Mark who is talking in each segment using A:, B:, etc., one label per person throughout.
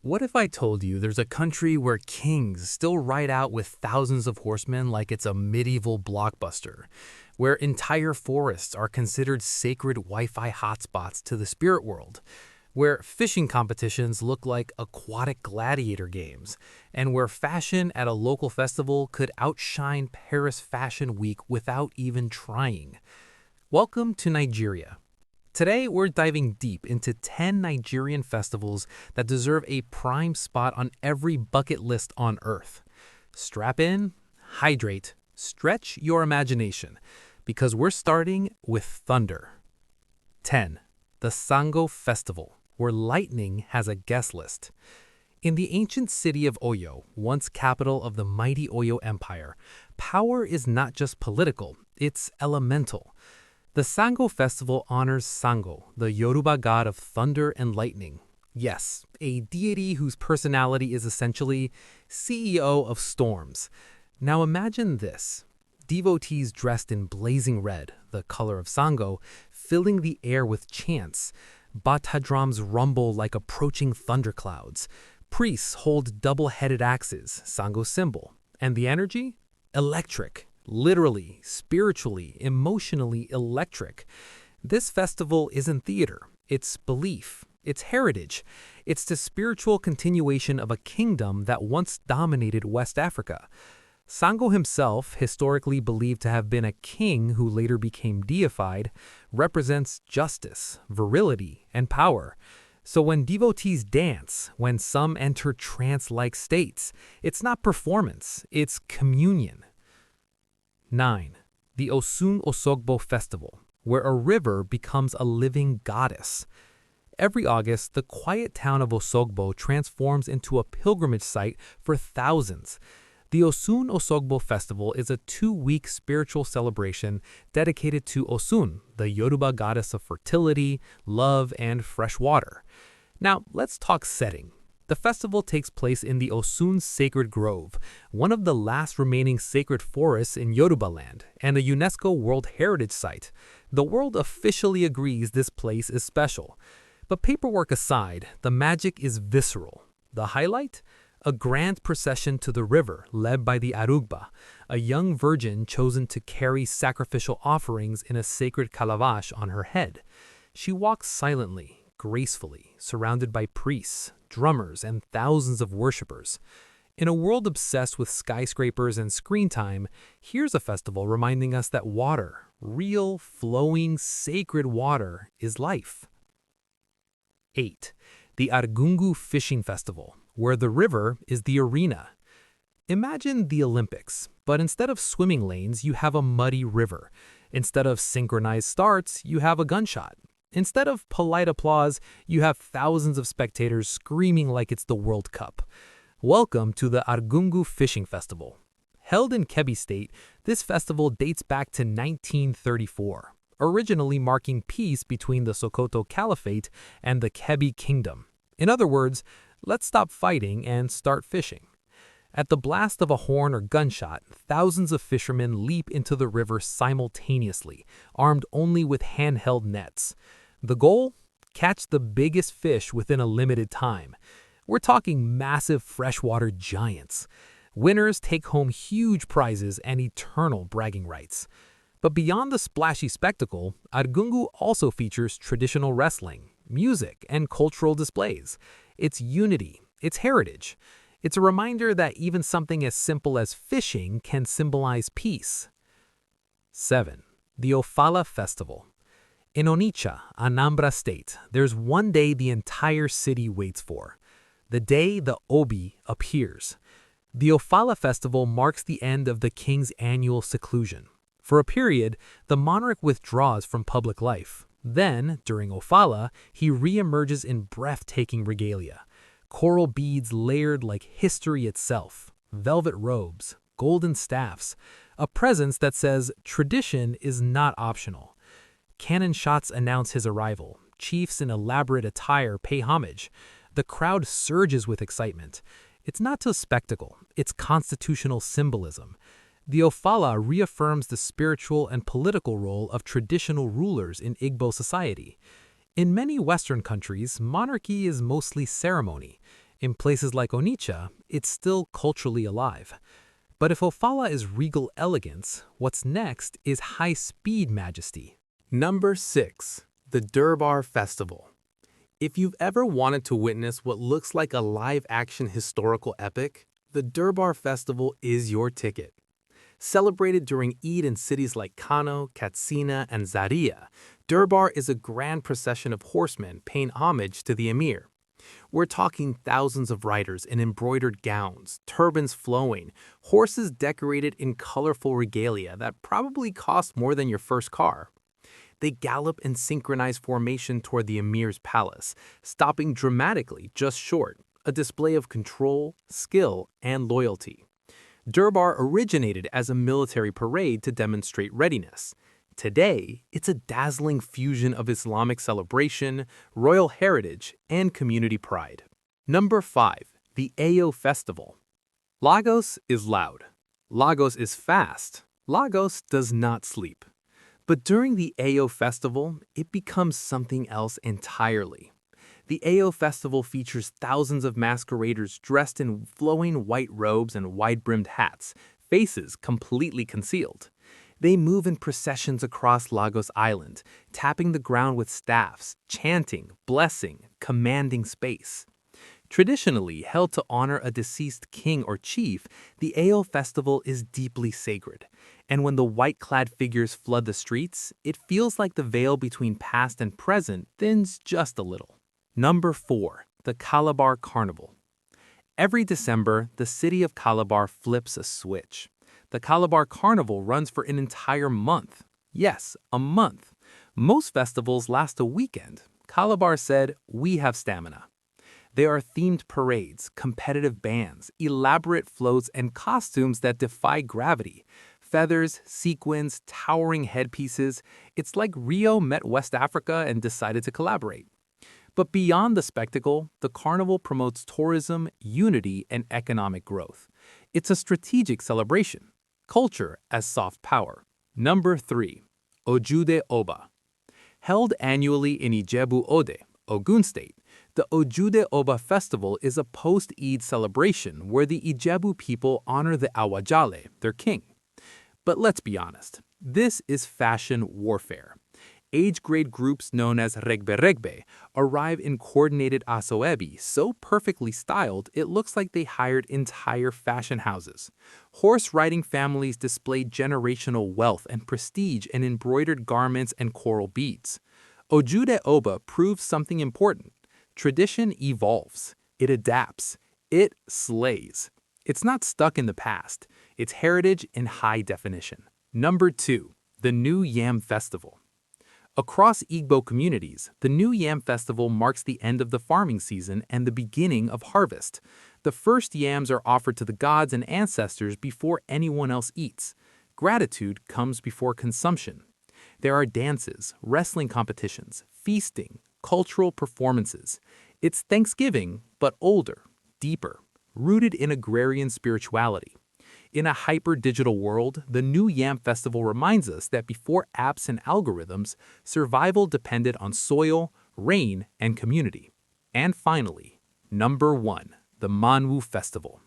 A: What if I told you there's a country where kings still ride out with thousands of horsemen like it's a medieval blockbuster, where entire forests are considered sacred Wi-Fi hotspots to the spirit world, where fishing competitions look like aquatic gladiator games, and where fashion at a local festival could outshine Paris Fashion Week without even trying? Welcome to Nigeria. Today, we're diving deep into 10 Nigerian festivals that deserve a prime spot on every bucket list on Earth. Strap in, hydrate, stretch your imagination, because we're starting with thunder. 10. The Sango Festival, where lightning has a guest list. In the ancient city of Oyo, once capital of the mighty Oyo Empire, power is not just political, it's elemental. The Sango Festival honors Sango, the Yoruba god of thunder and lightning. Yes, a deity whose personality is essentially CEO of storms. Now imagine this. Devotees dressed in blazing red, the color of Sango, filling the air with chants. Bata drums rumble like approaching thunderclouds. Priests hold double-headed axes, Sango's symbol. And the energy? Electric. Literally, spiritually, emotionally electric. This festival isn't theater, it's belief, it's heritage. It's the spiritual continuation of a kingdom that once dominated West Africa. Sango himself, historically believed to have been a king who later became deified, represents justice, virility, and power. So when devotees dance, when some enter trance-like states, it's not performance, it's communion. 9. The Osun-Osogbo Festival, where a river becomes a living goddess. Every August, the quiet town of Osogbo transforms into a pilgrimage site for thousands. The Osun-Osogbo Festival is a 2-week spiritual celebration dedicated to Osun, the Yoruba goddess of fertility, love, and fresh water. Now, let's talk setting. The festival takes place in the Osun Sacred Grove, one of the last remaining sacred forests in Yoruba land, and a UNESCO World Heritage Site. The world officially agrees this place is special. But paperwork aside, the magic is visceral. The highlight? A grand procession to the river led by the Arugba, a young virgin chosen to carry sacrificial offerings in a sacred calabash on her head. She walks silently, gracefully, surrounded by priests, drummers, and thousands of worshippers. In a world obsessed with skyscrapers and screen time, here's a festival reminding us that water, real, flowing, sacred water, is life. 8. The Argungu Fishing Festival, where the river is the arena. Imagine the Olympics, but instead of swimming lanes, you have a muddy river. Instead of synchronized starts, you have a gunshot. Instead of polite applause, you have thousands of spectators screaming like it's the World Cup. Welcome to the Argungu Fishing Festival. Held in Kebbi State, this festival dates back to 1934, originally marking peace between the Sokoto Caliphate and the Kebbi Kingdom. In other words, let's stop fighting and start fishing. At the blast of a horn or gunshot, thousands of fishermen leap into the river simultaneously, armed only with handheld nets. The goal? Catch the biggest fish within a limited time. We're talking massive freshwater giants. Winners take home huge prizes and eternal bragging rights. But beyond the splashy spectacle, Argungu also features traditional wrestling, music, and cultural displays. It's unity, it's heritage. It's a reminder that even something as simple as fishing can symbolize peace. 7. The Ofala Festival. In Onitsha, Anambra State, there's one day the entire city waits for. The day the Obi appears. The Ofala Festival marks the end of the king's annual seclusion. For a period, the monarch withdraws from public life. Then, during Ofala, he re-emerges in breathtaking regalia. Coral beads layered like history itself, velvet robes, golden staffs, a presence that says tradition is not optional. Cannon shots announce his arrival. Chiefs in elaborate attire pay homage. The crowd surges with excitement. It's not just spectacle, it's constitutional symbolism. The Ofala reaffirms the spiritual and political role of traditional rulers in Igbo society. In many Western countries, monarchy is mostly ceremony. In places like Onitsha, it's still culturally alive. But if Ofala is regal elegance, what's next is high-speed majesty. Number 6. The Durbar Festival. If you've ever wanted to witness what looks like a live-action historical epic, the Durbar Festival is your ticket. Celebrated during Eid in cities like Kano, Katsina, and Zaria, Durbar is a grand procession of horsemen paying homage to the emir. We're talking thousands of riders in embroidered gowns, turbans flowing, horses decorated in colorful regalia that probably cost more than your first car. They gallop in synchronized formation toward the emir's palace, stopping dramatically just short, a display of control, skill, and loyalty. Durbar originated as a military parade to demonstrate readiness. Today, it's a dazzling fusion of Islamic celebration, royal heritage, and community pride. Number 5. The Ayo Festival. Lagos is loud. Lagos is fast. Lagos does not sleep. But during the Ayo Festival, it becomes something else entirely. The Ayo Festival features thousands of masqueraders dressed in flowing white robes and wide-brimmed hats, faces completely concealed. They move in processions across Lagos Island, tapping the ground with staffs, chanting, blessing, commanding space. Traditionally held to honor a deceased king or chief, the Ayo Festival is deeply sacred. And when the white-clad figures flood the streets, it feels like the veil between past and present thins just a little. Number 4. The Calabar Carnival. Every December, the city of Calabar flips a switch. The Calabar Carnival runs for an entire month. Yes, a month. Most festivals last a weekend. Calabar said, "We have stamina." There are themed parades, competitive bands, elaborate floats, and costumes that defy gravity. Feathers, sequins, towering headpieces. It's like Rio met West Africa and decided to collaborate. But beyond the spectacle, the carnival promotes tourism, unity, and economic growth. It's a strategic celebration. Culture as soft power. Number 3. Ojude Oba. Held annually in Ijebu-Ode, Ogun State, the Ojude Oba Festival is a post-Eid celebration where the Ijebu people honor the Awajale, their king. But let's be honest, this is fashion warfare. Age-grade groups known as regbe arrive in coordinated asoebi so perfectly styled it looks like they hired entire fashion houses. Horse-riding families display generational wealth and prestige in embroidered garments and coral beads. Ojude Oba proves something important. Tradition evolves. It adapts. It slays. It's not stuck in the past. It's heritage in high definition. Number 2. The New Yam Festival. Across Igbo communities, the New Yam Festival marks the end of the farming season and the beginning of harvest. The first yams are offered to the gods and ancestors before anyone else eats. Gratitude comes before consumption. There are dances, wrestling competitions, feasting, cultural performances. It's Thanksgiving, but older, deeper, rooted in agrarian spirituality. In a hyper-digital world, the New Yam Festival reminds us that before apps and algorithms, survival depended on soil, rain, and community. And finally, number 1, the Manwu Festival.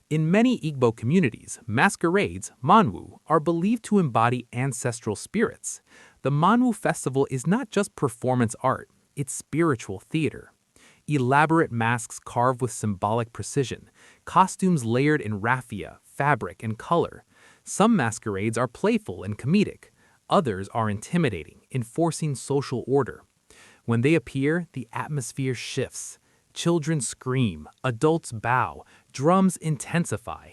A: In many Igbo communities, masquerades, Manwu, are believed to embody ancestral spirits. The Manwu Festival is not just performance art, it's spiritual theater. Elaborate masks carved with symbolic precision, costumes layered in raffia, fabric, and color. Some masquerades are playful and comedic. Others are intimidating, enforcing social order. When they appear, the atmosphere shifts. Children scream, adults bow, drums intensify.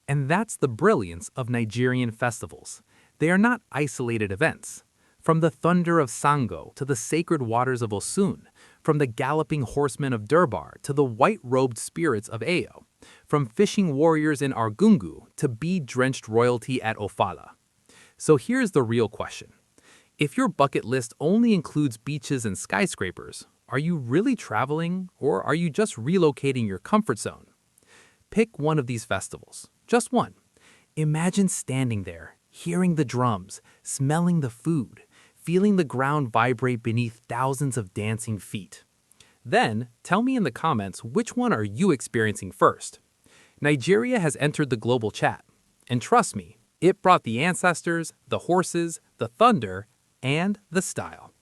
A: And that's the brilliance of Nigerian festivals. They are not isolated events. From the thunder of Sango to the sacred waters of Osun, from the galloping horsemen of Durbar to the white-robed spirits of Ayo, from fishing warriors in Argungu to bead-drenched royalty at Ofala. So here's the real question. If your bucket list only includes beaches and skyscrapers, are you really traveling or are you just relocating your comfort zone? Pick one of these festivals, just one. Imagine standing there, hearing the drums, smelling the food, feeling the ground vibrate beneath thousands of dancing feet. Then, tell me in the comments which one are you experiencing first. Nigeria has entered the global chat, and trust me, it brought the ancestors, the horses, the thunder, and the style.